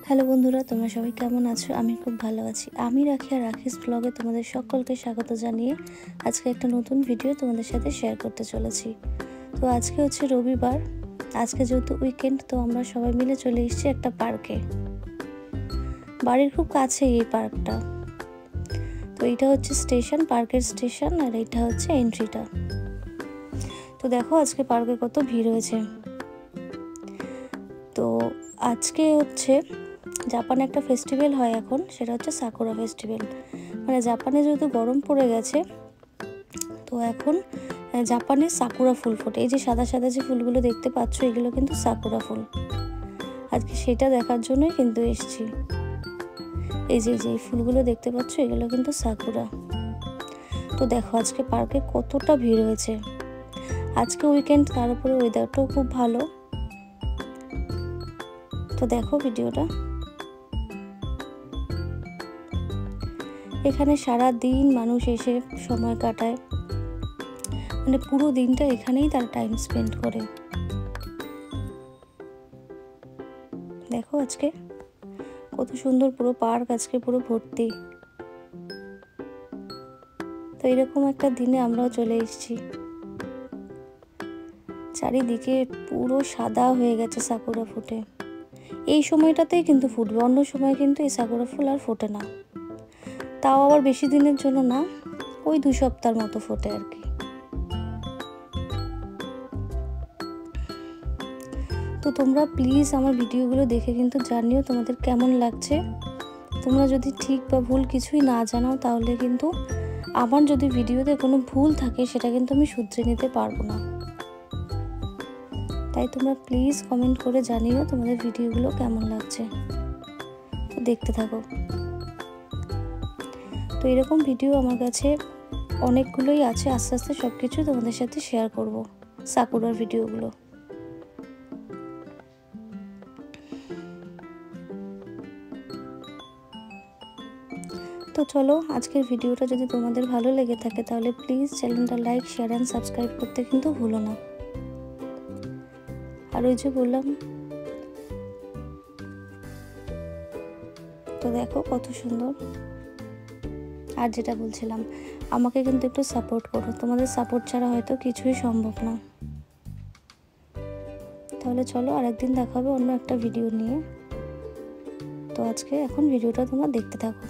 Hello বন্ধুরা, তোমরা সবাই কেমন আছো? আমি খুব ভালো আছি। আমি রাখি আর রাখিস ব্লগে তোমাদের সকলকে স্বাগত জানিয়ে আজকে একটা নতুন ভিডিও তোমাদের সাথে শেয়ার করতে চলেছি। তো আজকে হচ্ছে রবিবার। আজকে যেহেতু উইকেন্ড, তো আমরা সবাই মিলে চলে এসেছি একটা পার্কে। বাড়ির খুব কাছেই এই পার্কটা। তো এইটা হচ্ছে স্টেশন, পার্কের স্টেশন, আর এইটা হচ্ছে এন্ট্রিটা। তো দেখো আজকে পার্কে কত ভিড় হয়েছে। তো আজকে হচ্ছে জাপানে একটা ফেস্টিভ্যাল হয় এখন, সেটা হচ্ছে সাকুরা ফেস্টিভ্যাল। মানে জাপানে যেহেতু গরম পড়ে গেছে, তো এখন জাপানে সাকুরা ফুল ফোটে। এই যে সাদা সাদা যে ফুলগুলো দেখতে পাচ্ছ, এগুলো কিন্তু সাকুরা ফুল। আজকে সেটা দেখার জন্যই কিন্তু এসেছি। এই যে এই ফুলগুলো দেখতে পাচ্ছ, এগুলো কিন্তু সাকুরা। তো দেখো আজকে পার্কে কতটা ভিড় হয়েছে। আজকে উইকেন্ড, তার উপরে ওয়েদারটাও খুব ভালো। তো দেখো ভিডিওটা। এখানে সারা দিন মানুষ এসে সময় কাটায়, মানে পুরো দিনটা এখানেই তারা টাইম স্পেন্ড করে। দেখো আজকে কত সুন্দর পুরো পার্ক আজকে পুরো ভর্তি। তো এরকম একটা দিনে আমরাও চলে এসেছি। চারিদিকে পুরো সাদা হয়ে গেছে সাকুরা ফুটে। এই সময়টাতেই কিন্তু ফুটবে, অন্য সময় কিন্তু এই সাকুরা ফুল আর ফোটে না। তাও আবার বেশি দিনের জন্য না, ওই 2 সপ্তাহের মতো ফোটে আর কি। তো তোমরা প্লিজ আমার ভিডিওগুলো দেখে কিন্তু জানিও তোমাদের কেমন লাগছে। তোমরা যদি ঠিক বা ভুল কিছুই না জানাও, তাহলে কিন্তু আমার যদি ভিডিওতে কোনো ভুল থাকে, সেটা কিন্তু আমি শুধরে নিতে পারবো না। তাই তোমরা প্লিজ কমেন্ট করে জানিও তোমাদের ভিডিওগুলো কেমন লাগছে। তো দেখতে থাকো। তো এরকম ভিডিও আমার কাছে অনেকগুলোই আছে, আস্তে আস্তে সব কিছু তোমাদের সাথে শেয়ার করব, সাকুরার ভিডিওগুলো। তো চলো, আজকের ভিডিওটা যদি তোমাদের ভালো লেগে থাকে, তাহলে প্লিজ চ্যানেলটা লাইক, শেয়ার অ্যান্ড সাবস্ক্রাইব করতে কিন্তু ভুলো না। আর ওই যে বললাম, তো দেখো কত সুন্দর। আর যেটা বলছিলাম, আমাকে কিন্তু একটু সাপোর্ট করো, তোমাদের সাপোর্ট ছাড়া হয়তো কিছুই সম্ভব না। তাহলে চলো, আরেকদিন দেখা হবে অন্য একটা ভিডিও নিয়ে। তো আজকে এখন ভিডিওটা তোমরা দেখতে থাকো।